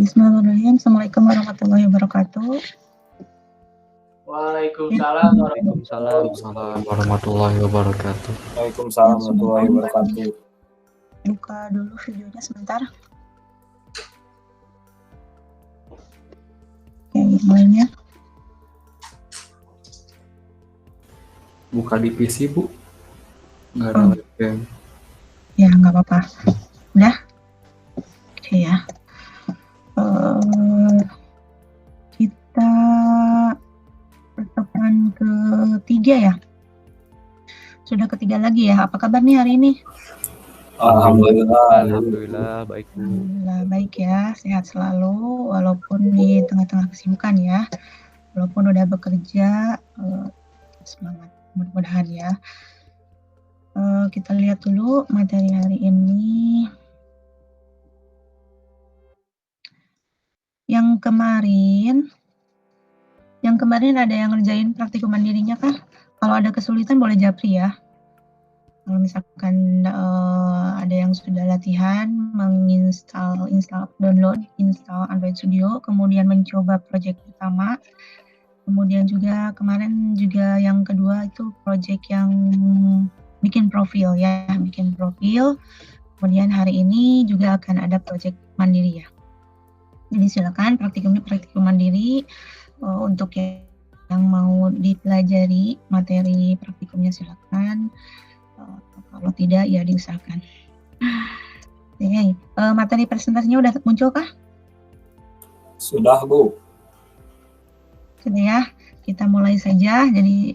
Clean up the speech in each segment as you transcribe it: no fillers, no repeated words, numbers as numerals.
Bismillahirrahmanirrahim. Assalamualaikum warahmatullahi wabarakatuh. Waalaikumsalam warahmatullahi wabarakatuh. Waalaikumsalam warahmatullahi wabarakatuh. Buka dulu videonya sebentar. Oke, mulainya. Buka di PC, Bu. Nggak ada webcam. Ya, nggak apa-apa. Udah? Oke ya. Kita pertemuan ketiga ya. Sudah ketiga lagi ya. Apa kabar nih hari ini? Alhamdulillah baik, Bu. Alhamdulillah baik ya. Sehat selalu walaupun di tengah-tengah kesibukan ya. Walaupun udah bekerja, semangat mudah-mudahan ya. Kita lihat dulu materi hari ini. Yang kemarin ada yang ngerjain praktikum mandirinya kah? Kalau ada kesulitan boleh japri ya. Kalau misalkan ada yang sudah latihan download, install Android Studio, kemudian mencoba project pertama, kemudian juga kemarin juga yang kedua itu project yang bikin profil ya, kemudian hari ini juga akan ada project mandiri ya. Jadi silakan praktikum mandiri untuk yang mau dipelajari materi praktikumnya silakan. Kalau tidak ya diusahakan. Materi presentasinya udah muncul kah? Sudah, Bu. Sudah ya. Kita mulai saja. Jadi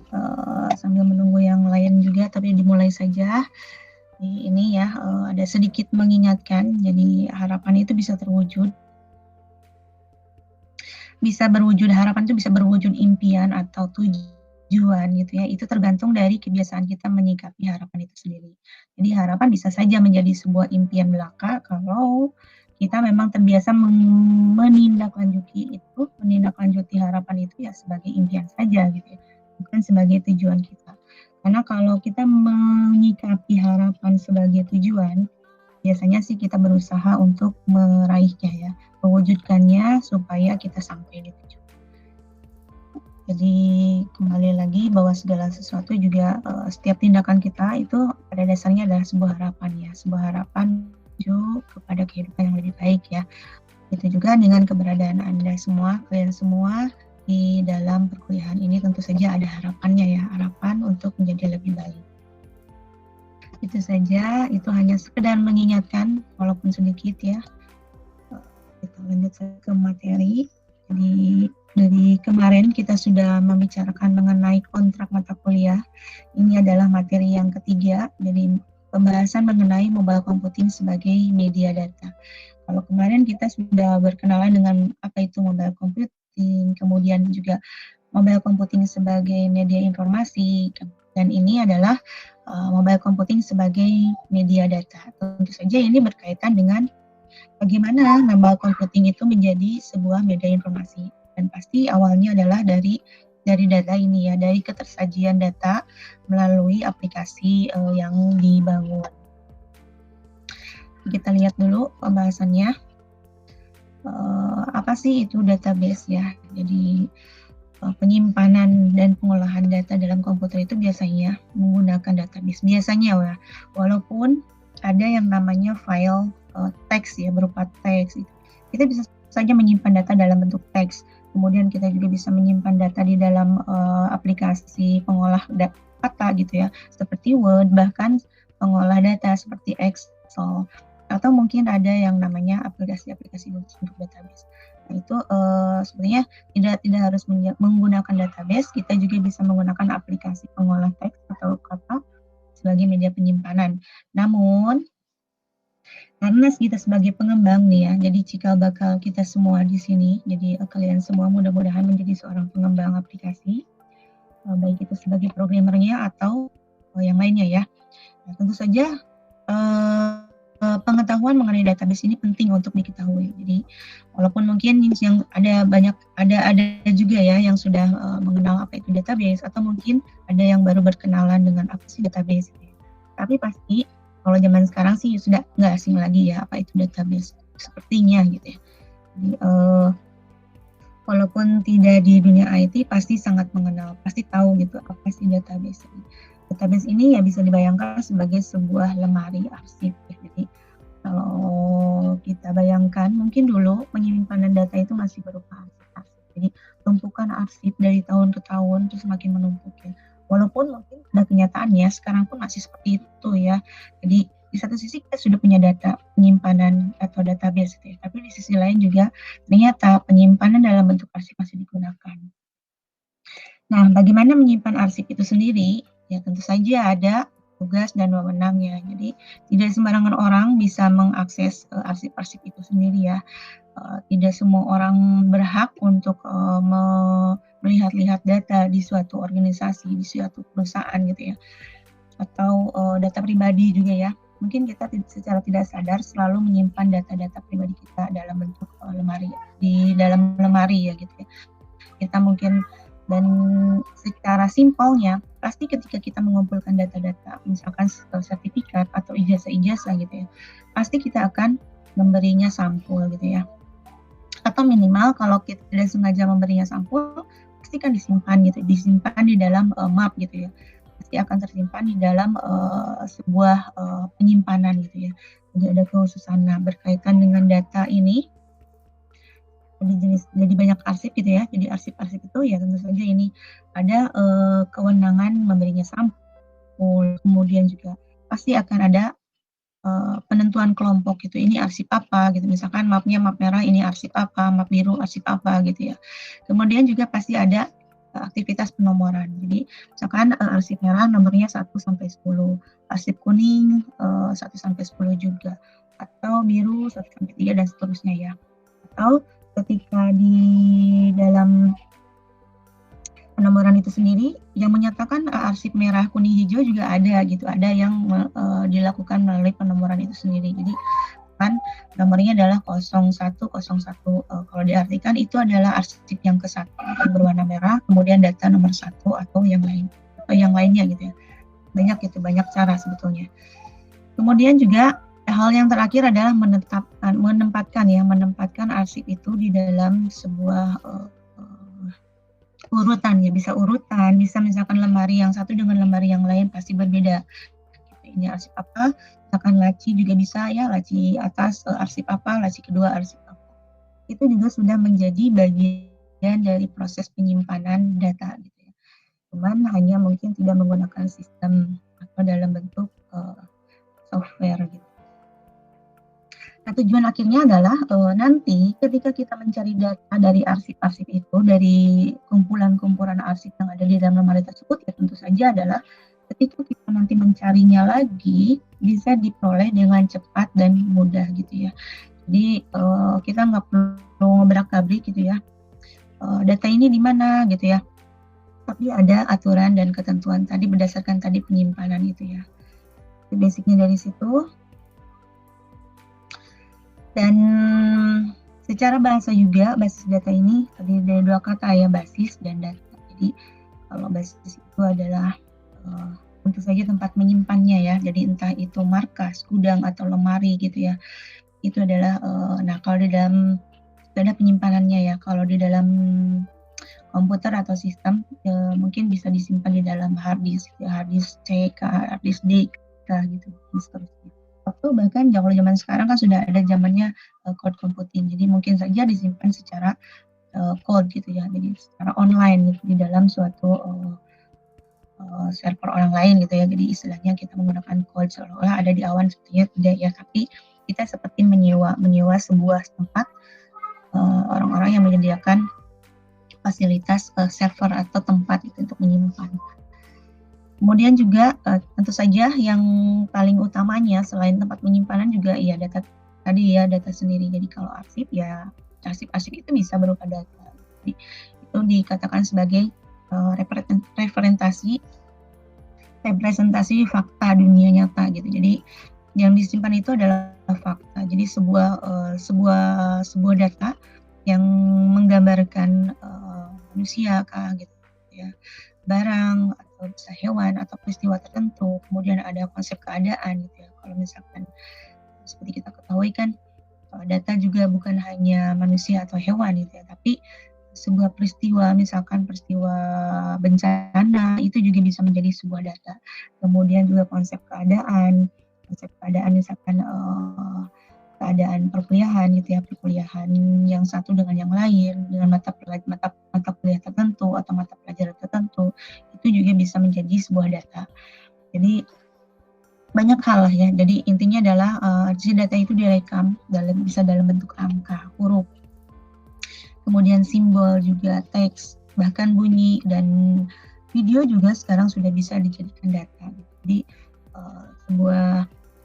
sambil menunggu yang lain juga, tapi dimulai saja. Ini ya ada sedikit mengingatkan. Jadi harapan itu bisa terwujud. Harapan itu bisa berwujud impian atau tujuan gitu ya. Itu tergantung dari kebiasaan kita menyikapi harapan itu sendiri. Jadi harapan bisa saja menjadi sebuah impian belaka kalau kita memang terbiasa menindaklanjuti harapan itu ya sebagai impian saja gitu ya, bukan sebagai tujuan kita. Karena kalau kita menyikapi harapan sebagai tujuan, biasanya sih kita berusaha untuk meraihnya ya, mewujudkannya supaya kita sampai di tujuan. Jadi kembali lagi bahwa segala sesuatu juga setiap tindakan kita itu pada dasarnya adalah sebuah harapan ya, sebuah harapan menuju kepada kehidupan yang lebih baik ya. Itu juga dengan keberadaan Anda semua, kalian semua di dalam perkuliahan ini tentu saja ada harapannya ya, harapan untuk menjadi lebih baik. Itu saja, itu hanya sekedar mengingatkan walaupun sedikit ya. Kita lanjut ke materi. Jadi dari kemarin kita sudah membicarakan mengenai kontrak mata kuliah. Ini adalah materi yang ketiga, jadi pembahasan mengenai mobile computing sebagai media data. Kalau kemarin kita sudah berkenalan dengan apa itu mobile computing, kemudian juga mobile computing sebagai media informasi, dan ini adalah mobile computing sebagai media data. Tentu saja ini berkaitan dengan bagaimana mobile computing itu menjadi sebuah media informasi. Dan pasti awalnya adalah dari data ini ya, dari ketersajian data melalui aplikasi yang dibangun. Kita lihat dulu pembahasannya. Apa sih itu database ya? Jadi penyimpanan dan pengolahan data dalam komputer itu biasanya menggunakan database. Biasanya ya, walaupun ada yang namanya file teks ya, berupa teks. Kita bisa saja menyimpan data dalam bentuk teks. Kemudian kita juga bisa menyimpan data di dalam aplikasi pengolah data gitu ya, seperti Word, bahkan pengolah data seperti Excel, atau mungkin ada yang namanya aplikasi-aplikasi untuk database. Nah itu sebenarnya tidak harus menggunakan database, kita juga bisa menggunakan aplikasi pengolah teks atau kata sebagai media penyimpanan. Namun karena kita sebagai pengembang nih ya, jadi cikal bakal kita semua di sini, jadi kalian semua mudah-mudahan menjadi seorang pengembang aplikasi, baik itu sebagai programmernya atau yang lainnya ya. Nah, tentu saja pengetahuan mengenai database ini penting untuk diketahui. Jadi walaupun mungkin yang ada juga ya yang sudah mengenal apa itu database, atau mungkin ada yang baru berkenalan dengan apa sih database. Tapi pasti kalau zaman sekarang sih sudah nggak asing lagi ya apa itu database sepertinya gitu ya. Jadi, walaupun tidak di dunia IT pasti sangat mengenal, pasti tahu gitu apa sih database ini. Database ini ya bisa dibayangkan sebagai sebuah lemari arsip ya. Jadi kalau kita bayangkan mungkin dulu penyimpanan data itu masih berupa arsip-arsip. Jadi tumpukan arsip dari tahun ke tahun terus semakin menumpuk ya. Walaupun mungkin pada kenyataannya sekarang pun masih seperti itu ya. Jadi di satu sisi kita sudah punya data penyimpanan atau database gitu ya. Tapi di sisi lain juga ternyata penyimpanan dalam bentuk arsip masih digunakan. Nah, bagaimana menyimpan arsip itu sendiri? Ya tentu saja ada tugas dan wewenangnya. Jadi tidak sembarangan orang bisa mengakses arsip-arsip itu sendiri ya. Tidak semua orang berhak untuk melihat-lihat data di suatu organisasi, di suatu perusahaan gitu ya. Atau data pribadi juga ya. Mungkin kita secara tidak sadar selalu menyimpan data-data pribadi kita dalam bentuk lemari, di dalam lemari ya gitu ya. Kita mungkin, dan secara simpelnya pasti ketika kita mengumpulkan data-data misalkan sertifikat atau ijazah-ijazah gitu ya, pasti kita akan memberinya sampul gitu ya, atau minimal kalau kita tidak sengaja memberinya sampul pasti kan disimpan gitu, disimpan di dalam map gitu ya, pasti akan tersimpan di dalam sebuah penyimpanan gitu ya. Jadi ada kekhususan. Nah, berkaitan dengan data ini jadi banyak arsip gitu ya. Jadi arsip-arsip itu ya tentu saja ini ada kewenangan memberinya sampul, kemudian juga pasti akan ada penentuan kelompok gitu. Ini arsip apa gitu. Misalkan mapnya map merah ini arsip apa, map biru arsip apa gitu ya. Kemudian juga pasti ada aktivitas penomoran. Jadi misalkan arsip merah nomornya 1 sampai 10, arsip kuning 1 sampai 10 juga, atau biru 1 sampai 3 dan seterusnya ya. Atau ketika di dalam penomoran itu sendiri yang menyatakan arsip merah, kuning, hijau juga ada gitu. Ada yang dilakukan melalui penomoran itu sendiri. Jadi kan nomornya adalah 0101. Kalau diartikan itu adalah arsip yang ke-1 yang berwarna merah, kemudian data nomor 1 atau yang lain atau yang lainnya gitu ya. Banyak gitu, banyak cara sebetulnya. Kemudian juga hal yang terakhir adalah menempatkan arsip itu di dalam sebuah urutan ya, bisa urutan, bisa misalkan lemari yang satu dengan lemari yang lain pasti berbeda. Ini arsip apa? Misalkan laci juga bisa ya, laci atas arsip apa, laci kedua arsip apa. Itu juga sudah menjadi bagian dari proses penyimpanan data gitu ya. Cuman hanya mungkin tidak menggunakan sistem atau dalam bentuk software gitu. Nah, tujuan akhirnya adalah nanti ketika kita mencari data dari arsip-arsip itu, dari kumpulan-kumpulan arsip yang ada di dalam lemari tersebut, ya tentu saja adalah ketika kita nanti mencarinya lagi bisa diperoleh dengan cepat dan mudah gitu ya. Jadi kita nggak perlu ngobrak-abrik gitu ya. Data ini di mana gitu ya. Tapi ada aturan dan ketentuan tadi berdasarkan tadi penyimpanan itu ya. Jadi basicnya dari situ. Dan secara bahasa juga, basis data ini terdiri dari 2 kata ya, basis dan data. Jadi kalau basis itu adalah tentu saja tempat menyimpannya ya. Jadi entah itu markas, gudang atau lemari gitu ya. Itu adalah nah kalau di dalam ada penyimpanannya ya. Kalau di dalam komputer atau sistem mungkin bisa disimpan di dalam hard disk ya, hard disk C, hard disk D gitu seterusnya. Atau bahkan kalau zaman sekarang kan sudah ada zamannya cloud computing. Jadi mungkin saja disimpan secara cloud gitu ya. Jadi secara online gitu di dalam suatu server orang lain gitu ya. Jadi istilahnya kita menggunakan cloud seolah-olah ada di awan, sebetulnya tidak ya. Tapi kita seperti menyewa sebuah tempat orang-orang yang menyediakan fasilitas server atau tempat itu untuk menyimpan. Kemudian juga tentu saja yang paling utamanya selain tempat penyimpanan juga ya data tadi ya, data sendiri. Jadi kalau arsip ya arsip-arsip itu bisa berupa data. Jadi itu dikatakan sebagai representasi fakta dunia nyata gitu. Jadi yang disimpan itu adalah fakta. Jadi sebuah data yang menggambarkan manusia kah gitu ya, barang atau bisa hewan atau peristiwa tertentu. Kemudian ada konsep keadaan gitu ya. Kalau misalkan seperti kita ketahui kan Data juga bukan hanya manusia atau hewan gitu ya, tapi sebuah peristiwa, misalkan peristiwa bencana, itu juga bisa menjadi sebuah data. Kemudian juga konsep keadaan misalkan keadaan perkuliahan gitu ya, perkuliahan yang satu dengan yang lain, dengan mata kuliah tertentu atau mata pelajaran tertentu, itu juga bisa menjadi sebuah data. Jadi banyak hal lah ya. Jadi intinya adalah si data itu direkam bisa dalam bentuk angka, huruf, kemudian simbol juga, teks, bahkan bunyi dan video juga sekarang sudah bisa dijadikan data. Jadi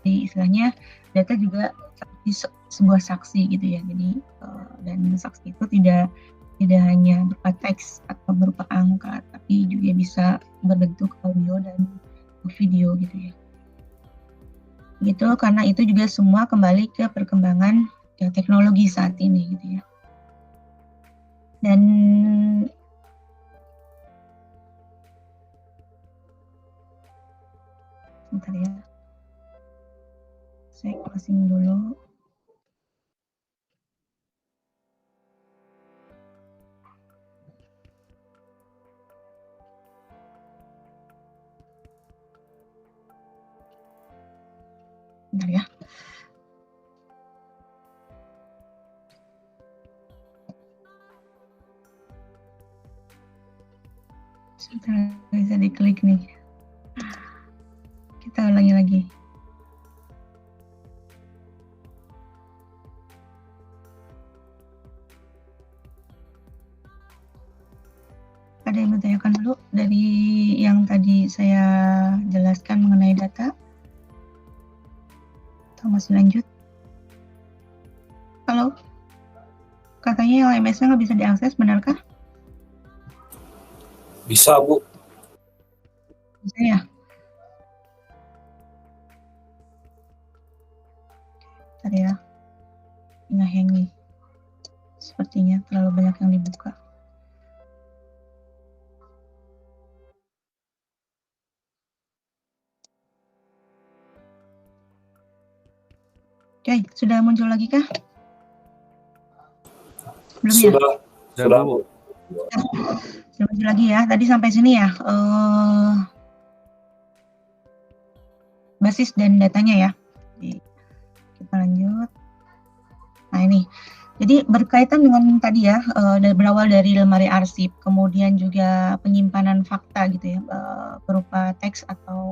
istilahnya data juga seperti sebuah saksi gitu ya. Jadi dan saksi itu tidak hanya berupa teks atau berupa angka, tapi juga bisa berbentuk audio dan video gitu ya. Gitu, karena itu juga semua kembali ke perkembangan teknologi saat ini gitu ya. Dan sebentar ya, saya closing dulu. Bentar ya. Sebentar, bisa diklik nih. Kita ulangi lagi. Ada yang bertanyakan dulu dari yang tadi saya jelaskan mengenai data? Atau masih lanjut? Halo? Katanya LMS-nya nggak bisa diakses, benarkah? Bisa, Bu. Bisa ya? Bentar ya. Nge-hang nih. Sepertinya terlalu banyak yang dibuka. Oke, sudah muncul lagi kah? Belum ya? Sudah, Bu. Sudah muncul lagi ya. Tadi sampai sini ya. Basis dan datanya ya. Jadi, kita lanjut. Nah ini. Jadi berkaitan dengan tadi ya, berawal dari lemari arsip, kemudian juga penyimpanan fakta gitu ya, berupa teks atau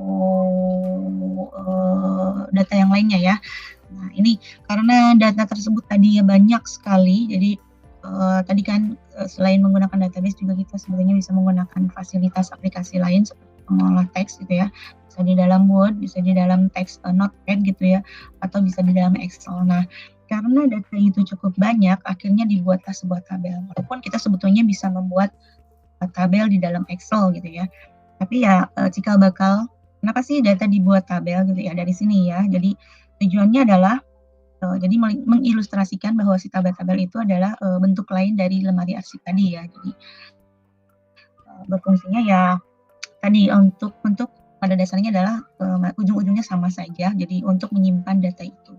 data yang lainnya ya. Nah ini karena data tersebut tadi ya banyak sekali, jadi tadi kan selain menggunakan database juga kita sebenarnya bisa menggunakan fasilitas aplikasi lain seperti pengolah teks gitu ya, bisa di dalam Word, bisa di dalam teks Notepad gitu ya, atau bisa di dalam Excel. Nah karena data itu cukup banyak, akhirnya dibuatlah sebuah tabel. Walaupun kita sebetulnya bisa membuat tabel di dalam Excel gitu ya. Tapi ya cikal bakal, kenapa sih data dibuat tabel gitu ya, dari sini ya. Jadi tujuannya adalah jadi mengilustrasikan bahwa si tabel-tabel itu adalah bentuk lain dari lemari arsip tadi ya. Jadi berfungsinya ya tadi untuk pada dasarnya adalah ujung-ujungnya sama saja. Jadi untuk menyimpan data itu.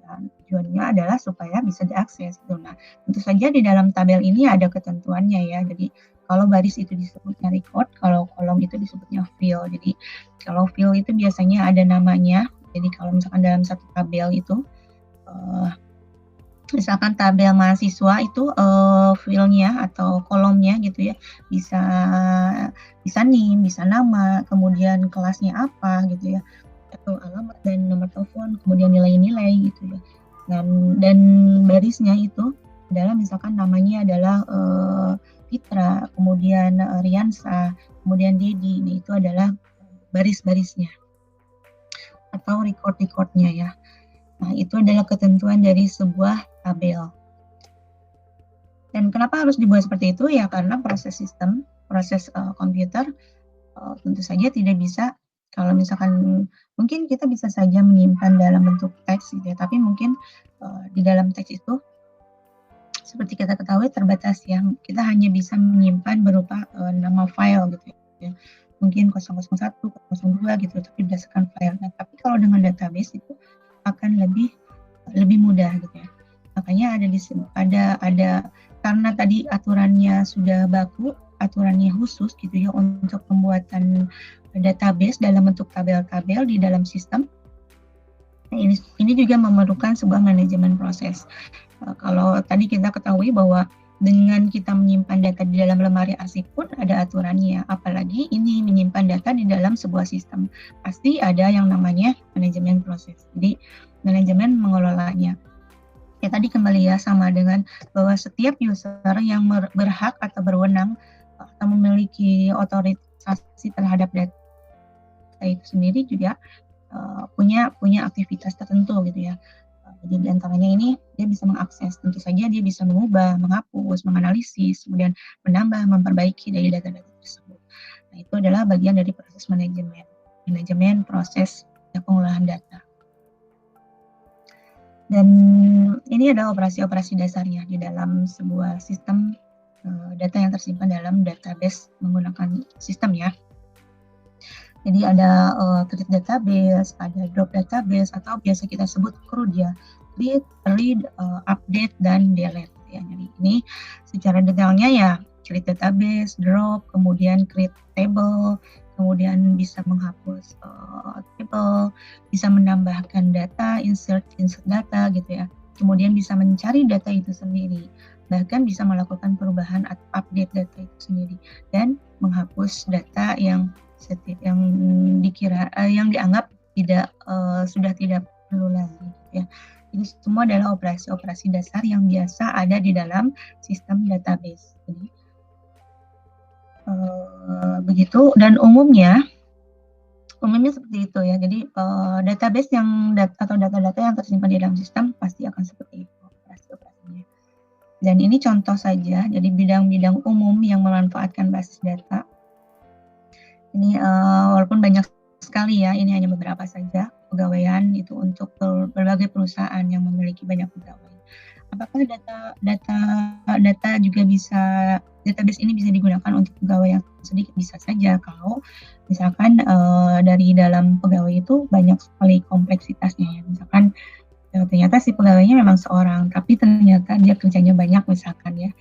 Tujuannya adalah supaya bisa diakses. Nah, tentu saja di dalam tabel ini ada ketentuannya ya. Jadi kalau baris itu disebutnya record, kalau kolom itu disebutnya field. Jadi kalau field itu biasanya ada namanya. Jadi kalau misalkan dalam satu tabel itu, misalkan tabel mahasiswa itu fieldnya atau kolomnya gitu ya, bisa NIM, bisa nama, kemudian kelasnya apa gitu ya, atau alamat dan nomor telepon, kemudian nilai-nilai gitu ya. Dan barisnya itu adalah misalkan namanya adalah Fitra, kemudian Riansa, kemudian Dedi. Nah, itu adalah baris-barisnya atau record-recordnya ya. Nah, itu adalah ketentuan dari sebuah tabel. Dan kenapa harus dibuat seperti itu? Ya karena proses komputer tentu saja tidak bisa. Kalau misalkan mungkin kita bisa saja menyimpan dalam bentuk teks gitu ya, tapi mungkin di dalam teks itu seperti kita ketahui terbatas ya. Kita hanya bisa menyimpan berupa nama file gitu ya. Mungkin 001, 002 gitu, tapi berdasarkan file. Nah, tapi kalau dengan database itu akan lebih mudah gitu ya. Makanya ada karena tadi aturannya sudah baku, aturannya khusus gitu ya untuk pembuatan database dalam bentuk tabel-tabel di dalam sistem. Nah, ini juga memerlukan sebuah manajemen proses. Kalau tadi kita ketahui bahwa dengan kita menyimpan data di dalam lemari arsip pun ada aturannya, apalagi ini menyimpan data di dalam sebuah sistem. Pasti ada yang namanya manajemen proses. Jadi manajemen mengelolanya. Ya tadi kembali ya sama dengan bahwa setiap user yang berhak atau berwenang atau memiliki otorisasi terhadap data itu sendiri juga punya aktivitas tertentu gitu ya. Jadi diantaranya ini dia bisa mengakses, tentu saja dia bisa mengubah, menghapus, menganalisis, kemudian menambah, memperbaiki dari data-data tersebut. Nah itu adalah bagian dari proses manajemen proses pengolahan data. Dan ini adalah operasi-operasi dasarnya di dalam sebuah sistem data yang tersimpan dalam database menggunakan sistem ya. Jadi ada create database, ada drop database, atau biasa kita sebut CRUD ya, create, read, update, dan delete ya. Jadi ini secara detailnya ya, create database, drop, kemudian create table, kemudian bisa menghapus table, bisa menambahkan data, insert data gitu ya. Kemudian bisa mencari data itu sendiri, bahkan bisa melakukan perubahan atau update data itu sendiri, dan menghapus data yang dianggap sudah tidak perlu lagi ya. Ini semua adalah operasi-operasi dasar yang biasa ada di dalam sistem database. Jadi begitu, dan umumnya seperti itu ya. Jadi database atau data-data yang tersimpan di dalam sistem pasti akan seperti itu operasi-operasinya. Dan ini contoh saja, jadi bidang-bidang umum yang memanfaatkan basis data. Ini walaupun banyak sekali ya, ini hanya beberapa saja pegawaian itu untuk berbagai perusahaan yang memiliki banyak pegawai. Apakah data juga database ini bisa digunakan untuk pegawai yang sedikit? Bisa saja kalau misalkan dari dalam pegawai itu banyak sekali kompleksitasnya ya. Misalkan ternyata si pegawainya memang seorang, tapi ternyata dia kerjanya banyak misalkan ya.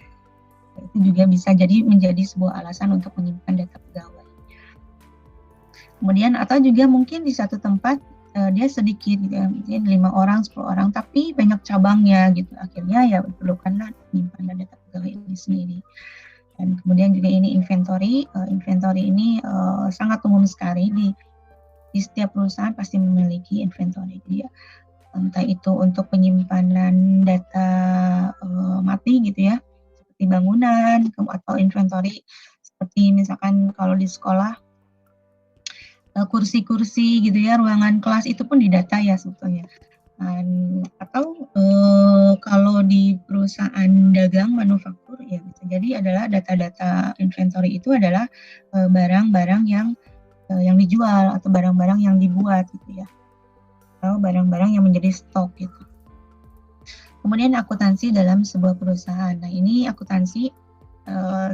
Itu juga bisa menjadi sebuah alasan untuk menyimpan data pegawai. Kemudian atau juga mungkin di satu tempat dia sedikit gitu ya, 5 orang, 10 orang, tapi banyak cabangnya gitu. Akhirnya ya diperlukanlah penyimpanan data pegawai ini sendiri. Dan kemudian juga ini inventory. Inventory ini sangat umum sekali di setiap perusahaan pasti memiliki inventory. Jadi ya, entah itu untuk penyimpanan data mati gitu ya, seperti bangunan, atau inventory seperti misalkan kalau di sekolah kursi-kursi gitu ya, ruangan kelas itu pun didata ya sebetulnya. Atau kalau di perusahaan dagang manufaktur ya bisa jadi adalah data-data inventory itu adalah barang-barang yang dijual atau barang-barang yang dibuat gitu ya, atau barang-barang yang menjadi stok gitu. Kemudian akuntansi dalam sebuah perusahaan. Nah ini akuntansi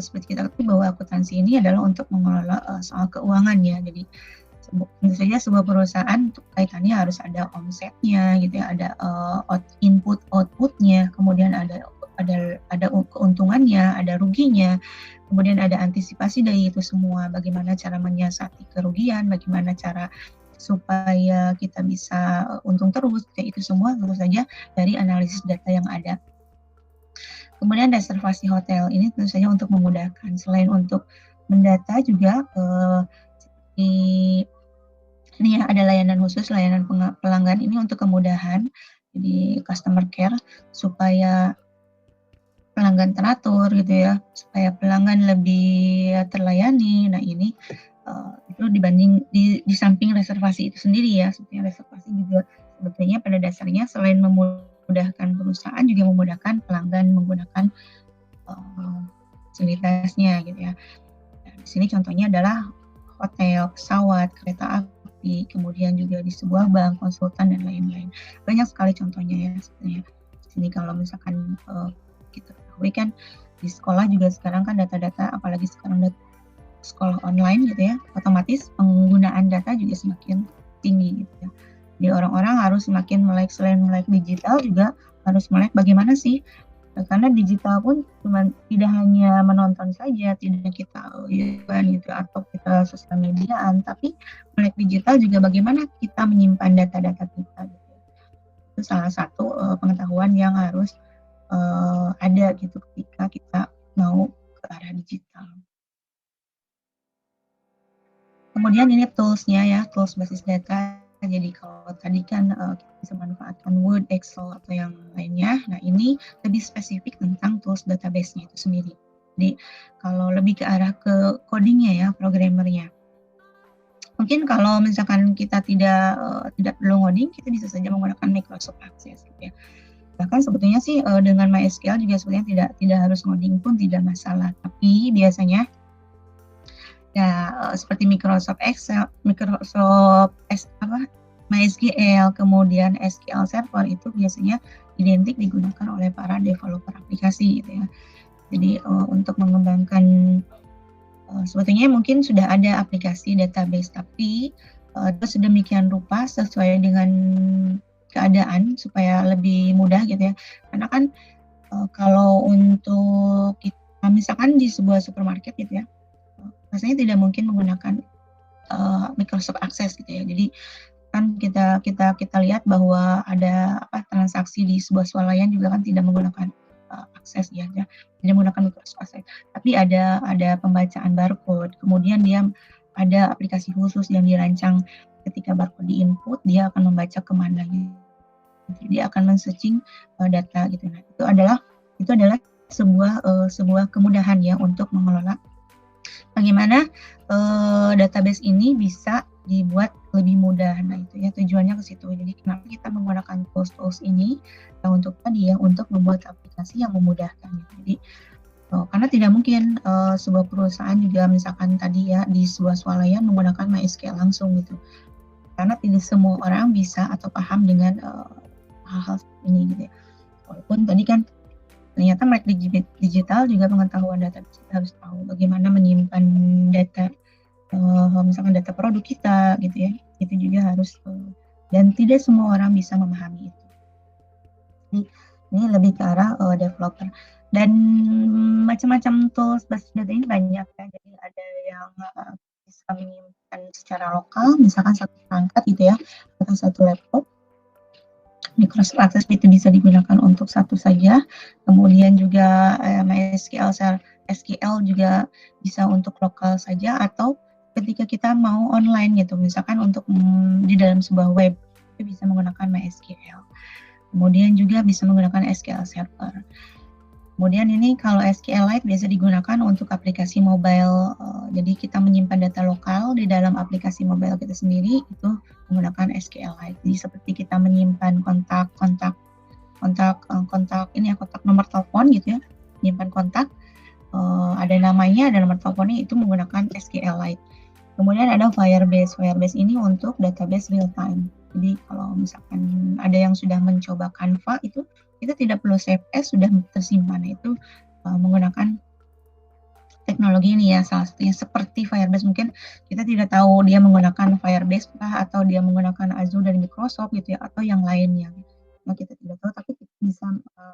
seperti kita ketahui bahwa akuntansi ini adalah untuk mengelola soal keuangan ya. Jadi tentu saja sebuah perusahaan kaitannya harus ada omsetnya gitu ya, ada input outputnya, kemudian ada keuntungannya, ada ruginya, kemudian ada antisipasi dari itu semua, bagaimana cara menyiasati kerugian, bagaimana cara supaya kita bisa untung terus, ya itu semua tentu saja dari analisis data yang ada. Kemudian reservasi hotel ini tentu saja untuk memudahkan, selain untuk mendata juga ini ya, ada layanan khusus, layanan pelanggan ini untuk kemudahan, jadi customer care, supaya pelanggan teratur gitu ya, supaya pelanggan lebih terlayani. Nah ini itu dibanding di samping reservasi itu sendiri ya, sebetulnya reservasi juga sebetulnya pada dasarnya selain memudahkan perusahaan juga memudahkan pelanggan menggunakan fasilitasnya gitu ya. Nah, di sini contohnya adalah hotel, pesawat, kereta api, kemudian juga di sebuah bank, konsultan, dan lain-lain. Banyak sekali contohnya ya sebenarnya. Di sini kalau misalkan kita ketahui kan di sekolah juga sekarang kan data-data, apalagi sekarang sekolah online gitu ya, otomatis penggunaan data juga semakin tinggi gitu ya. Jadi orang-orang harus semakin selain melek digital juga harus melek bagaimana sih, karena digital pun tidak hanya menonton saja, tidak kita gitu atau kita sosial mediaan, tapi melek digital juga bagaimana kita menyimpan data-data kita gitu. Itu salah satu pengetahuan yang harus ada gitu ketika kita mau ke arah digital. Kemudian ini toolsnya ya, tools basis data. Jadi kalau tadi kan kita bisa manfaatkan Word, Excel atau yang lainnya. Nah ini lebih spesifik tentang tools database-nya itu sendiri. Jadi kalau lebih ke arah ke codingnya ya, programmernya. Mungkin kalau misalkan kita tidak perlu ngoding, kita bisa saja menggunakan Microsoft Access gitu ya. Bahkan sebetulnya sih dengan MySQL juga sebenarnya tidak harus ngoding pun tidak masalah. Tapi biasanya ya seperti Microsoft Excel, MySQL, kemudian SQL Server itu biasanya identik digunakan oleh para developer aplikasi gitu ya. Jadi untuk mengembangkan sebetulnya mungkin sudah ada aplikasi database, tapi itu sedemikian rupa sesuai dengan keadaan supaya lebih mudah gitu ya. Karena kan kalau untuk kita misalkan di sebuah supermarket gitu ya, rasanya tidak mungkin menggunakan Microsoft Access gitu ya. Jadi kan kita lihat bahwa ada transaksi di sebuah swalayan juga kan tidak menggunakan akses ya, tidak menggunakan Microsoft Access. Tapi ada pembacaan barcode, kemudian dia ada aplikasi khusus yang dirancang ketika barcode di input dia akan membaca kemana gitu. Dia akan men-searching data gitu. Nah, itu adalah sebuah kemudahan ya untuk mengelola bagaimana database ini bisa dibuat lebih mudah. Nah itu ya tujuannya ke situ. Jadi kenapa kita menggunakan tools ini untuk tadi ya, untuk membuat aplikasi yang memudahkan. Jadi karena tidak mungkin sebuah perusahaan juga misalkan tadi ya di sebuah swalayan menggunakan MySQL langsung gitu. Karena tidak semua orang bisa atau paham dengan hal-hal seperti ini gitu ya. Walaupun tadi kan ternyata melek digital juga pengetahuan data, kita harus tahu bagaimana menyimpan data, misalkan data produk kita gitu ya, itu juga harus dan tidak semua orang bisa memahami itu. Jadi ini lebih ke arah developer dan macam-macam tools basis data ini banyak ya. Jadi ada yang bisa menyimpan secara lokal, misalkan satu perangkat gitu ya, atau satu laptop. Microsoft Access itu bisa digunakan untuk satu saja, kemudian juga SQL juga bisa untuk lokal saja, atau ketika kita mau online gitu, misalkan untuk di dalam sebuah web itu bisa menggunakan MySQL. Kemudian juga bisa menggunakan SQL Server. Kemudian ini kalau SQLite biasa digunakan untuk aplikasi mobile, jadi kita menyimpan data lokal di dalam aplikasi mobile kita sendiri itu menggunakan SQLite. Jadi seperti kita menyimpan kontak ini ya, kontak nomor telepon gitu ya, menyimpan kontak, ada namanya, ada nomor teleponnya, itu menggunakan SQLite. Kemudian ada Firebase. Firebase ini untuk database real time. Jadi kalau misalkan ada yang sudah mencoba Canva itu, kita tidak perlu save as, sudah tersimpan. Itu menggunakan teknologi ini ya, salah satunya seperti Firebase. Mungkin kita tidak tahu dia menggunakan Firebase atau dia menggunakan Azure dari Microsoft gitu ya, atau yang lainnya. Nah, kita tidak tahu, tapi kita bisa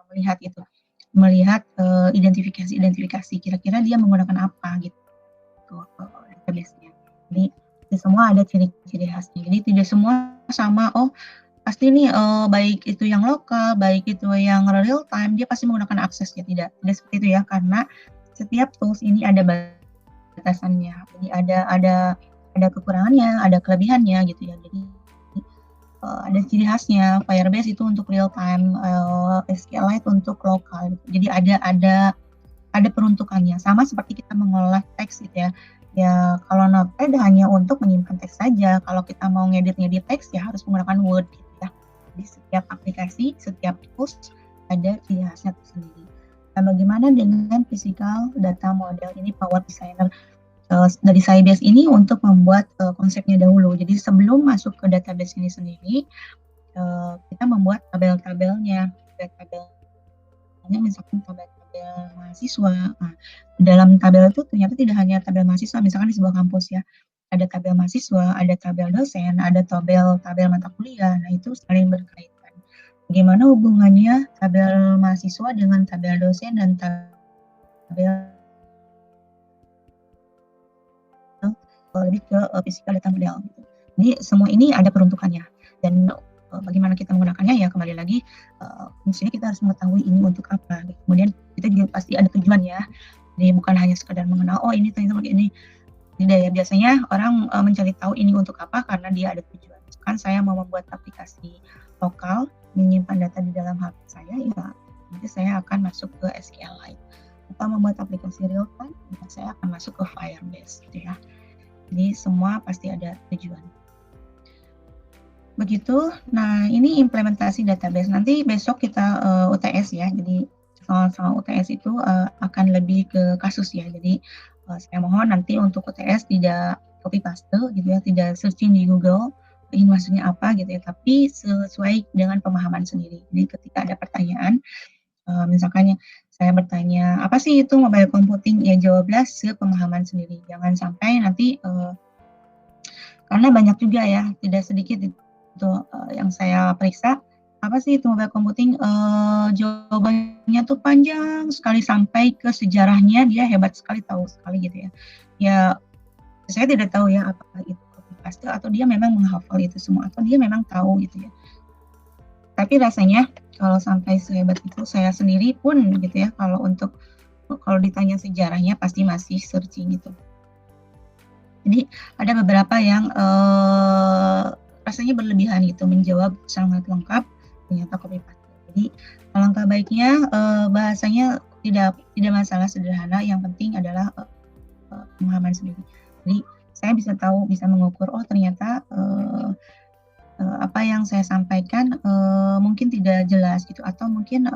melihat itu, melihat identifikasi kira-kira dia menggunakan apa gitu database-nya. Jadi semua ada ciri-ciri khasnya. Jadi tidak semua sama. Oh pasti nih baik itu yang lokal, baik itu yang real time, dia pasti menggunakan aksesnya. Tidak seperti itu ya, karena setiap tools ini ada batasannya. Jadi ada kekurangannya, ada kelebihannya gitu ya. Jadi ada ciri khasnya. Firebase itu untuk real time, SQLite untuk lokal. Jadi ada peruntukannya. Sama seperti kita mengolah teks gitu ya. Ya kalau Notepad hanya untuk menyimpan teks saja. Kalau kita mau ngedit teks ya harus menggunakan Word gitu ya. Jadi setiap aplikasi, setiap tools ada ciri khasnya tersendiri. Nah, bagaimana dengan physical data model ini? Power Designer dari Sybase ini untuk membuat konsepnya dahulu. Jadi sebelum masuk ke database ini sendiri, kita membuat tabel-tabelnya. Tabelnya misalkan tabel mahasiswa. Nah, dalam tabel itu ternyata tidak hanya tabel mahasiswa, misalkan di sebuah kampus ya, ada tabel mahasiswa, ada tabel dosen, ada tabel mata kuliah. Nah, itu saling berkaitan. bagaimana hubungannya tabel mahasiswa dengan tabel dosen dan tabel lebih ke physical data model gitu. Jadi semua ini ada peruntukannya, dan bagaimana kita menggunakannya ya kembali lagi fungsinya kita harus mengetahui ini untuk apa. Kemudian kita juga pasti ada tujuan ya. Jadi bukan hanya sekedar mengenal ini ternyata begini. Tidak ya, biasanya orang mencari tahu ini untuk apa karena dia ada tujuan. Kan saya mau membuat aplikasi lokal menyimpan data di dalam HP saya, ya nanti saya akan masuk ke SQLite. Atau membuat aplikasi real time, ya saya akan masuk ke Firebase gitu ya. Jadi semua pasti ada tujuan. Begitu. Nah, ini implementasi database. Nanti besok kita UTS ya. Jadi soal UTS itu akan lebih ke kasus ya. Jadi saya mohon nanti untuk UTS tidak copy paste gitu ya, tidak searching di Google ini maksudnya apa gitu ya, tapi sesuai dengan pemahaman sendiri. Jadi ketika ada pertanyaan, misalkan saya bertanya apa sih itu mobile computing, ya jawablah sepemahaman sendiri. Jangan sampai nanti karena banyak juga ya, tidak sedikit itu yang saya periksa, apa sih itu mobile computing, jawabannya tuh panjang sekali sampai ke sejarahnya dia hebat sekali, tahu sekali gitu ya. Ya saya tidak tahu ya apakah itu copy paste atau dia memang menghafal itu semua atau dia memang tahu gitu ya. Tapi rasanya kalau sampai sehebat itu saya sendiri pun gitu ya, kalau ditanya sejarahnya pasti masih searching gitu. Jadi ada beberapa yang rasanya berlebihan gitu, menjawab sangat lengkap, ternyata copy paste. Jadi alangkah baiknya bahasanya tidak masalah sederhana, yang penting adalah pemahaman sendiri. Jadi saya bisa tahu, bisa mengukur, oh ternyata apa yang saya sampaikan mungkin tidak jelas gitu, atau mungkin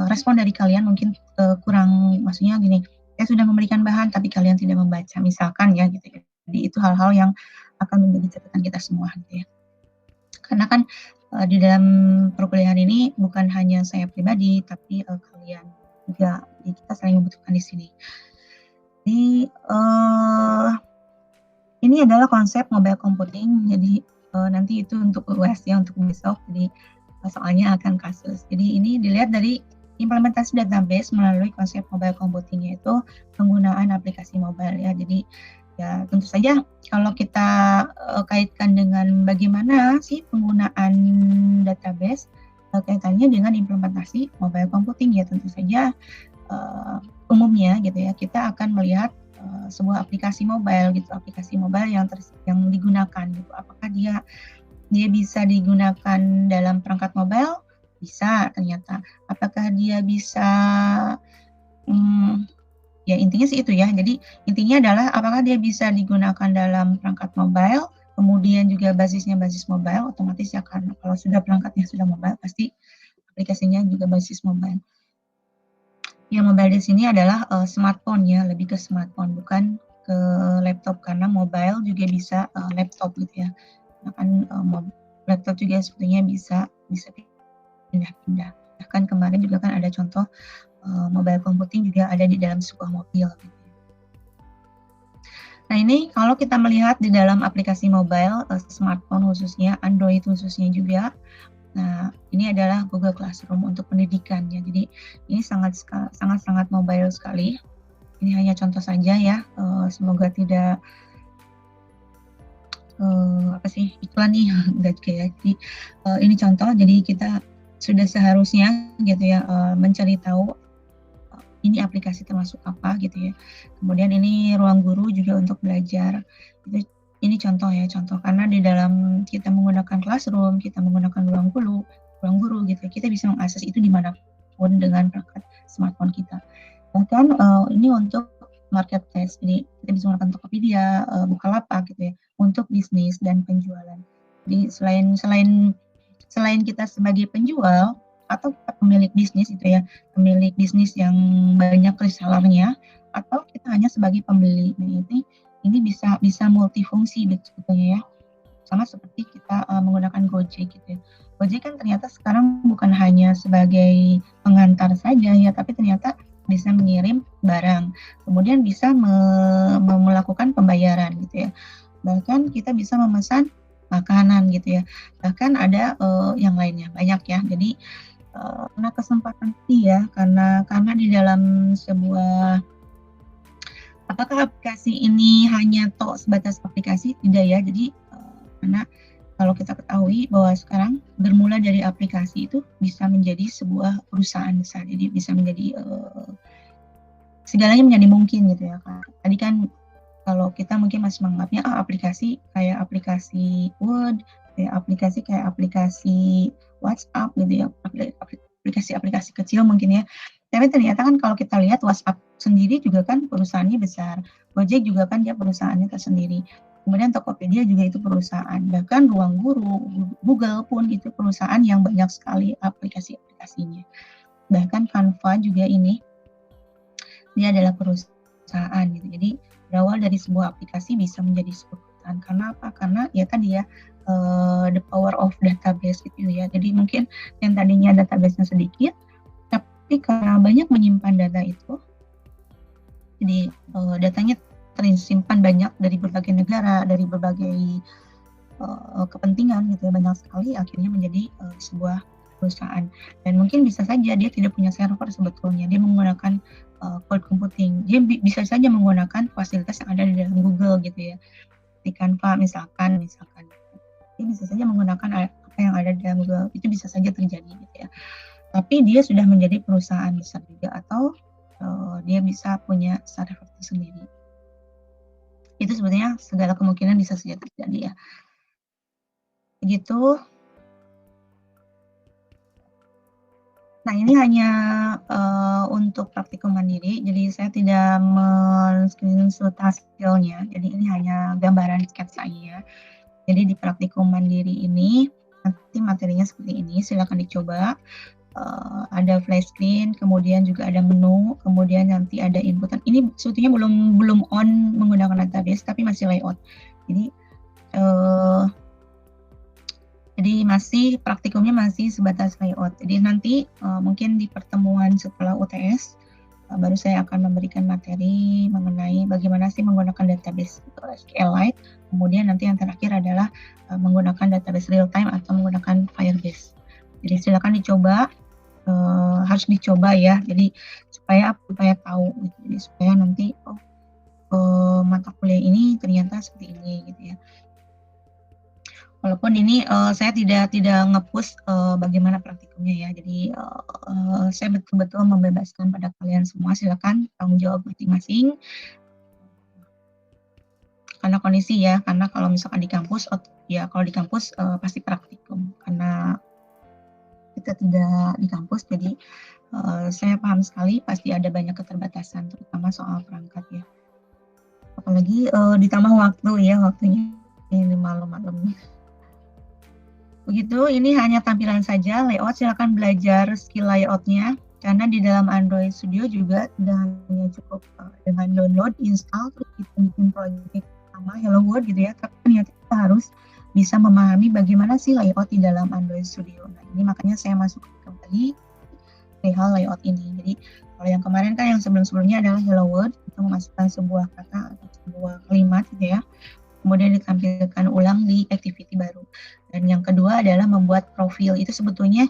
respon dari kalian mungkin kurang, maksudnya gini, saya sudah memberikan bahan tapi kalian tidak membaca misalkan ya gitu ya. Jadi itu hal-hal yang akan menjadi catatan kita semua gitu ya. Karena kan di dalam perkuliahan ini bukan hanya saya pribadi tapi kalian juga, jadi kita saling membutuhkan di sini. Jadi ini adalah konsep mobile computing. Jadi nanti itu untuk UAS ya, untuk besok. Jadi soalnya akan kasus. Jadi ini dilihat dari implementasi database melalui konsep mobile computing, yaitu penggunaan aplikasi mobile ya. Jadi ya tentu saja kalau kita kaitkan dengan bagaimana sih penggunaan database, kaitannya dengan implementasi mobile computing ya, tentu saja umumnya gitu ya, kita akan melihat sebuah aplikasi mobile gitu, aplikasi mobile yang digunakan gitu. Apakah dia bisa digunakan dalam perangkat mobile? Bisa ternyata. Apakah dia bisa ya intinya sih itu ya. Jadi intinya adalah apakah dia bisa digunakan dalam perangkat mobile, kemudian juga basisnya basis mobile, otomatis ya, karena kalau sudah perangkatnya sudah mobile pasti aplikasinya juga basis mobile. Yang mobile di sini adalah smartphone ya, lebih ke smartphone, bukan ke laptop, karena mobile juga bisa laptop gitu ya. Nah, kan laptop juga sebetulnya bisa pindah-pindah. Bahkan kemarin juga kan ada contoh mobile computing juga ada di dalam sebuah mobil. Gitu. Nah ini kalau kita melihat di dalam aplikasi mobile, smartphone khususnya, Android khususnya juga. Nah, ini adalah Google Classroom untuk pendidikan ya. Jadi ini sangat mobile sekali. Ini hanya contoh saja ya. Semoga tidak iklan nih enggak juga ya. Jadi ini contoh. Jadi kita sudah seharusnya gitu ya mencari tahu ini aplikasi termasuk apa gitu ya. Kemudian ini ruang guru juga untuk belajar. Ini contoh ya, contoh karena di dalam kita menggunakan Classroom, kita menggunakan ruang guru gitu, kita bisa mengakses itu dimanapun dengan perangkat smartphone kita. Bahkan ini untuk marketplace, jadi kita bisa menggunakan Tokopedia, Bukalapak gitu ya, untuk bisnis dan penjualan. Jadi selain kita sebagai penjual atau kita pemilik bisnis itu ya, pemilik bisnis yang banyak resellernya, atau kita hanya sebagai pembeli. Nah, ini bisa multifungsi sebetulnya ya, sama seperti kita menggunakan Gojek gitu ya. Gojek kan ternyata sekarang bukan hanya sebagai pengantar saja ya, tapi ternyata bisa mengirim barang, kemudian bisa melakukan pembayaran gitu ya. Bahkan kita bisa memesan makanan gitu ya. Bahkan ada yang lainnya banyak ya. Jadi karena kesempatan sih ya, karena di dalam sebuah apakah aplikasi ini hanya sebatas aplikasi? Tidak ya. Jadi karena kalau kita ketahui bahwa sekarang bermula dari aplikasi itu bisa menjadi sebuah perusahaan besar. Jadi bisa menjadi segalanya menjadi mungkin gitu ya Kak. Tadi kan kalau kita mungkin masih menganggapnya aplikasi kayak aplikasi Word, kayak aplikasi WhatsApp gitu ya, aplikasi-aplikasi kecil mungkin ya. Tapi ternyata kan kalau kita lihat WhatsApp sendiri juga kan perusahaannya besar, Gojek juga kan dia perusahaannya tersendiri. Kemudian Tokopedia juga itu perusahaan, bahkan Ruang Guru, Google pun itu perusahaan yang banyak sekali aplikasi-aplikasinya. Bahkan Canva juga ini dia adalah perusahaan gitu. Jadi berawal dari sebuah aplikasi bisa menjadi sebuah perusahaan. Karena apa? Karena ya tadi ya the power of database gitu ya. Jadi mungkin yang tadinya database-nya sedikit, tapi karena banyak menyimpan data itu, jadi datanya tersimpan banyak dari berbagai negara, dari berbagai kepentingan gitu ya, banyak sekali akhirnya menjadi sebuah perusahaan. Dan mungkin bisa saja dia tidak punya server sebetulnya, dia menggunakan cloud computing. Dia bisa saja menggunakan fasilitas yang ada di dalam Google gitu ya. Di Canva misalkan dia bisa saja menggunakan apa yang ada di dalam Google, itu bisa saja terjadi gitu ya. Tapi dia sudah menjadi perusahaan besar juga, atau dia bisa punya server sendiri. Itu sebetulnya segala kemungkinan bisa saja terjadi ya. Begitu. Nah, ini hanya untuk praktikum mandiri, jadi saya tidak men-screenshot hasilnya. Jadi ini hanya gambaran sketsa ya. Jadi di praktikum mandiri ini nanti materinya seperti ini, silakan dicoba. Ada flash screen, kemudian juga ada menu, kemudian nanti ada inputan. Ini sebetulnya belum on menggunakan database, tapi masih layout. Jadi masih praktikumnya masih sebatas layout. Jadi nanti mungkin di pertemuan setelah UTS baru saya akan memberikan materi mengenai bagaimana sih menggunakan database SQLite. Kemudian nanti yang terakhir adalah menggunakan database real time atau menggunakan Firebase. Jadi silakan dicoba, harus dicoba ya. Jadi supaya tahu, gitu. Jadi supaya nanti mata kuliah ini ternyata seperti ini gitu ya. Walaupun ini saya tidak nge-push bagaimana praktikumnya ya. Jadi saya betul-betul membebaskan pada kalian semua, silakan tanggung jawab masing-masing. Karena kondisi ya, karena kalau misalkan di kampus, kalau di kampus pasti praktikum. Karena kita tidak di kampus, jadi saya paham sekali pasti ada banyak keterbatasan, terutama soal perangkat ya. Apalagi ditambah waktunya ini malam-malam. Begitu, ini hanya tampilan saja, layout silakan belajar skill layoutnya, karena di dalam Android Studio juga tidak hanya cukup dengan download, install, terus kita bikin project sama Hello World gitu ya, tapi ternyata kita harus bisa memahami bagaimana sih layout di dalam Android Studio. Nah, ini makanya saya masuk kembali perihal layout ini. Jadi kalau yang kemarin kan yang sebelum-sebelumnya adalah Hello World, itu memasukkan sebuah kata atau sebuah kalimat gitu ya, kemudian ditampilkan ulang di activity baru. Dan yang kedua adalah membuat profil. Itu sebetulnya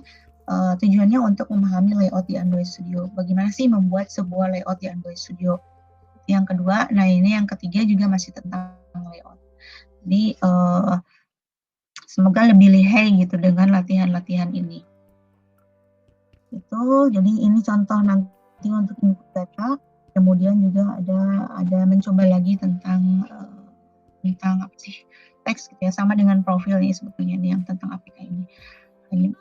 tujuannya untuk memahami layout di Android Studio. Bagaimana sih membuat sebuah layout di Android Studio. Yang kedua, nah ini yang ketiga juga masih tentang layout. Jadi semoga lebih lihai gitu dengan latihan-latihan ini. Itu, jadi ini contoh nanti untuk input data. Kemudian juga ada mencoba lagi tentang apa sih teks gitu ya, sama dengan profil nih sebetulnya nih yang tentang aplikasi ini.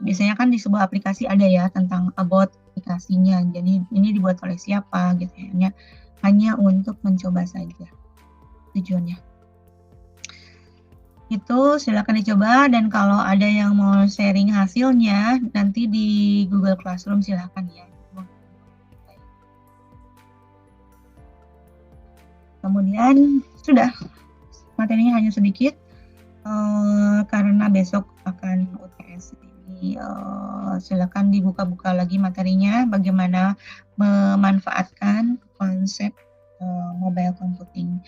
Biasanya kan di sebuah aplikasi ada ya tentang about aplikasinya, jadi ini dibuat oleh siapa gitu ya, hanya untuk mencoba saja tujuannya. Itu silakan dicoba, dan kalau ada yang mau sharing hasilnya nanti di Google Classroom silakan ya. Kemudian sudah, materinya hanya sedikit karena besok akan UTS. Jadi silakan dibuka-buka lagi materinya, bagaimana memanfaatkan konsep mobile computing,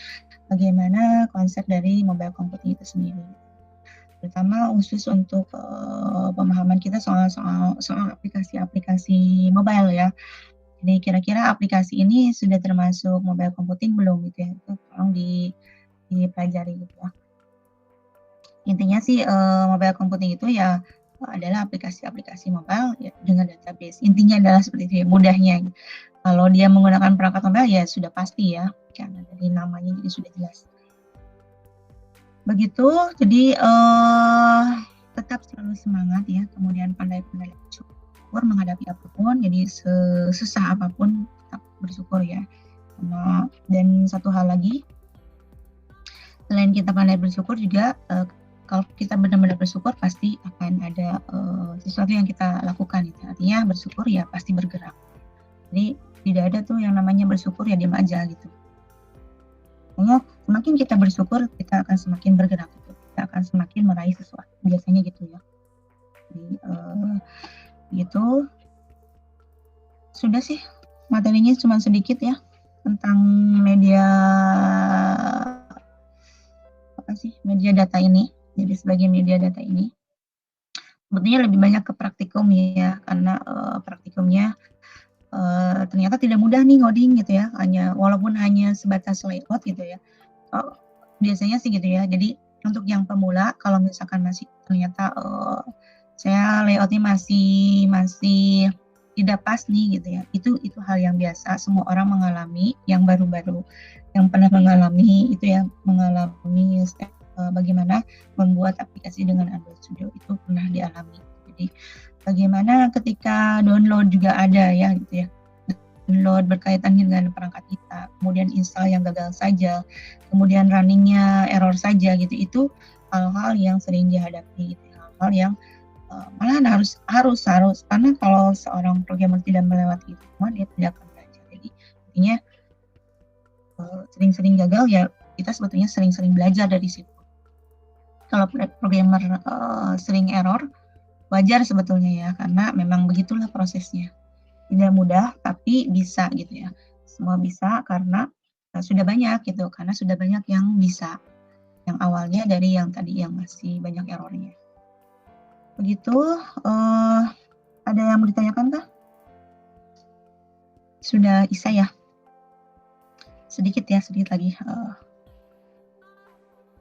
bagaimana konsep dari mobile computing itu sendiri. terutama khusus untuk pemahaman kita soal aplikasi-aplikasi mobile ya. Jadi kira-kira aplikasi ini sudah termasuk mobile computing belum gitu ya? Itu tolong dipelajari gitu ya. Intinya sih mobile computing itu ya adalah aplikasi-aplikasi mobile ya, dengan database. Intinya adalah seperti itu ya, mudahnya. Kalau dia menggunakan perangkat mobile ya sudah pasti ya, karena dari namanya jadi sudah jelas. Begitu, jadi tetap selalu semangat ya, kemudian pandai-pandai bersyukur menghadapi apapun, jadi sesusah apapun tetap bersyukur ya. Dan satu hal lagi, selain kita pandai bersyukur juga kalau kita benar-benar bersyukur pasti akan ada sesuatu yang kita lakukan gitu. Artinya bersyukur ya pasti bergerak. Jadi tidak ada tuh yang namanya bersyukur ya diam aja gitu. Pokoknya semakin kita bersyukur kita akan semakin bergerak gitu. Kita akan semakin meraih sesuatu. Biasanya gitu ya. Jadi gitu. Sudah sih materinya cuma sedikit ya tentang media media data ini. Jadi sebagai media data ini sebetulnya lebih banyak ke praktikum ya, karena praktikumnya ternyata tidak mudah nih ngoding gitu ya, walaupun hanya sebatas layout gitu ya. Biasanya sih gitu ya. Jadi untuk yang pemula kalau misalkan masih ternyata saya layoutnya masih tidak pas nih gitu ya, itu hal yang biasa, semua orang mengalami. Yang baru-baru yang pernah mengalami itu ya, mengalami step bagaimana membuat aplikasi dengan Android Studio itu pernah dialami. Jadi bagaimana ketika download juga ada ya gitu ya, download berkaitan dengan perangkat kita, kemudian install yang gagal saja, kemudian runningnya error saja gitu, itu hal-hal yang sering dihadapi gitu, hal-hal yang malahan harus karena kalau seorang programmer tidak melewati itu semua dia tidak akan belajar. Jadi intinya sering-sering gagal ya, kita sebetulnya sering-sering belajar dari situ. Kalau programmer sering error, wajar sebetulnya ya, karena memang begitulah prosesnya. Tidak mudah, tapi bisa gitu ya. Semua bisa karena sudah banyak gitu, karena sudah banyak yang bisa. Yang awalnya dari yang tadi yang masih banyak errornya. Begitu, ada yang mau ditanyakan kah? Sudah Isa ya? Sedikit lagi.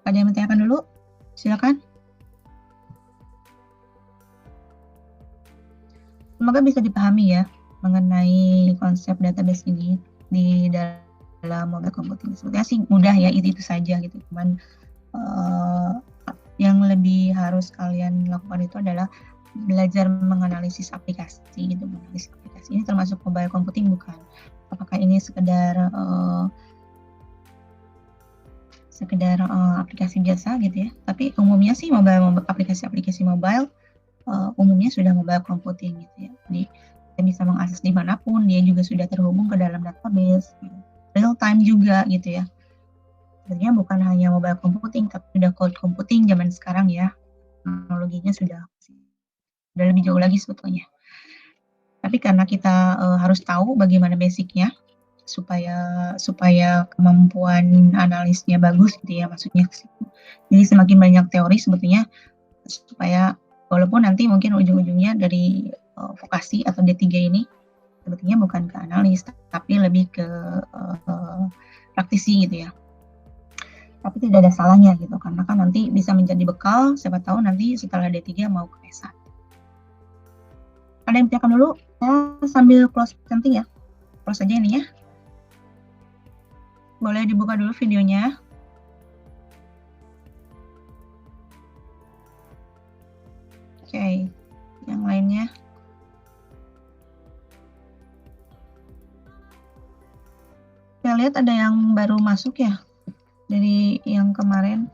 Ada yang mau ditanyakan dulu? Silakan. Semoga bisa dipahami ya mengenai konsep database ini di dalam mobile computing. Sebetulnya sih mudah ya, itu saja gitu. Cuman yang lebih harus kalian lakukan itu adalah belajar menganalisis aplikasi gitu. Menganalisis aplikasi ini termasuk mobile computing bukan? Apakah ini sekedar aplikasi biasa gitu ya? Tapi umumnya sih aplikasi mobile umumnya sudah mobile computing gitu ya. Jadi kita bisa mengakses dimanapun, dia juga sudah terhubung ke dalam database, real time juga gitu ya. Sebenarnya bukan hanya mobile computing, tapi sudah cloud computing zaman sekarang ya. Teknologinya sudah lebih jauh lagi sebetulnya. Tapi karena kita harus tahu bagaimana basicnya, supaya kemampuan analisnya bagus gitu ya, maksudnya. Jadi semakin banyak teori sebetulnya, supaya walaupun nanti mungkin ujung-ujungnya dari vokasi atau D3 ini sebetulnya bukan ke analis, tapi lebih ke praktisi gitu ya. Tapi tidak ada salahnya gitu, karena kan nanti bisa menjadi bekal, siapa tahu nanti setelah D3 mau ke S1. Ada yang tanyakan dulu? Saya sambil close presenting ya. Close aja ini ya. Boleh dibuka dulu videonya. Oke, yang lainnya. Saya lihat ada yang baru masuk ya, dari yang kemarin.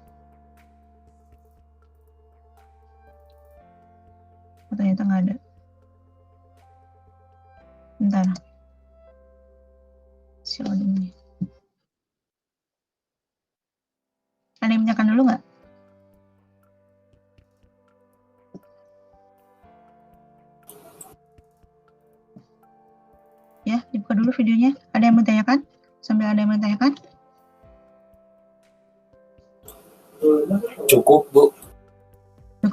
Ternyata nggak ada. Bentar. Loading. Ada yang menanyakan dulu nggak? Ya, dibuka dulu videonya. Ada yang menanyakan? Sambil ada yang menanyakan? Cukup, Bu.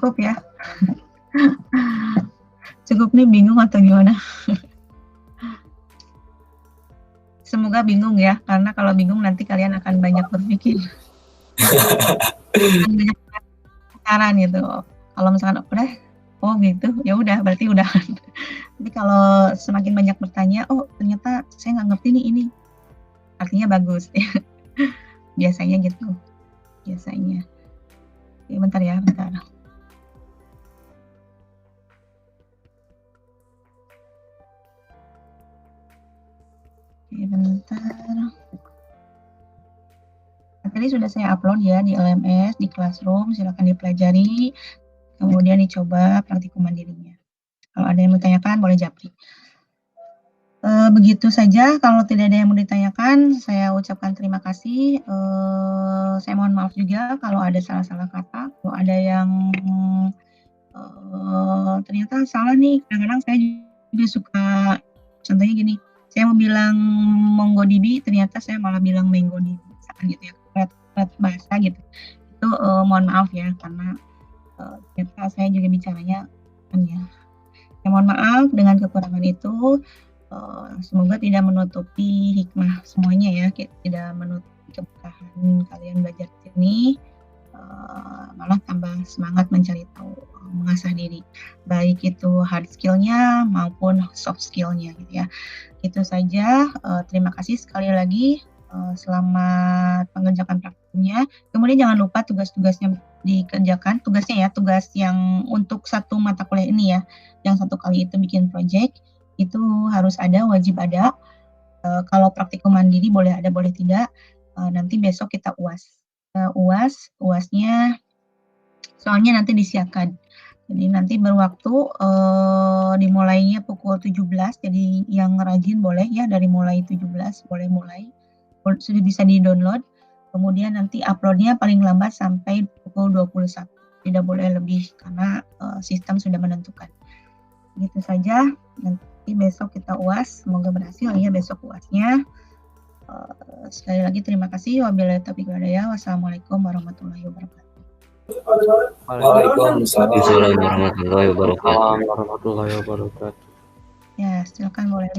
Cukup ya. Cukup nih, bingung atau gimana? Semoga bingung ya, karena kalau bingung nanti kalian akan banyak berpikir. Akan banyak saran gitu. Kalau misalkan udah, oh gitu, ya udah berarti udah. Tapi kalau semakin banyak bertanya, oh ternyata saya nggak ngerti nih ini, artinya bagus. Biasanya gitu, biasanya. Oke, bentar ya, bentar. Oke, bentar. Materi sudah saya upload ya di LMS, di Classroom, silakan dipelajari, kemudian dicoba praktikum mandirinya. Kalau ada yang bertanyakan, boleh japri. Begitu saja, kalau tidak ada yang mau ditanyakan, saya ucapkan terima kasih. Saya mohon maaf juga kalau ada salah-salah kata, kalau ada yang ternyata salah nih, kadang-kadang saya juga suka, contohnya gini, saya mau bilang MongoDB, ternyata saya malah bilang MongoDB, misalkan gitu ya, red bahasa gitu. Itu mohon maaf ya, karena ternyata saya juga bicaranya kan ya. Ya mohon maaf dengan kekurangan itu, semoga tidak menutupi hikmah semuanya ya, tidak menutupi keberkahan kalian belajar di sini, malah tambah semangat mencari tahu, mengasah diri, baik itu hard skill-nya maupun soft skill-nya gitu ya. Itu saja, terima kasih sekali lagi, selamat mengerjakan praktikumnya. Kemudian jangan lupa tugas-tugasnya dikerjakan, tugasnya ya, tugas yang untuk satu mata kuliah ini ya, yang 1 kali itu bikin project, itu harus ada, wajib ada. Kalau praktikum mandiri boleh ada, boleh tidak. Nanti besok kita UAS. UASnya soalnya nanti disiapkan. Jadi nanti berwaktu dimulainya pukul 17, jadi yang rajin boleh ya, dari mulai 17 boleh mulai. Sudah bisa di-download. Kemudian nanti upload-nya paling lambat sampai pukul 21. Tidak boleh lebih karena sistem sudah menentukan. Gitu saja. Nanti besok kita UAS, semoga berhasil ya besok UASnya. Sekali lagi terima kasih. Wabillahi taufiq wal hidayah. Wassalamualaikum warahmatullahi wabarakatuh. Waalaikumsalam. Assalamualaikum warahmatullahi wabarakatuh. Assalamualaikum warahmatullahi wabarakatuh. Ya, silakan boleh.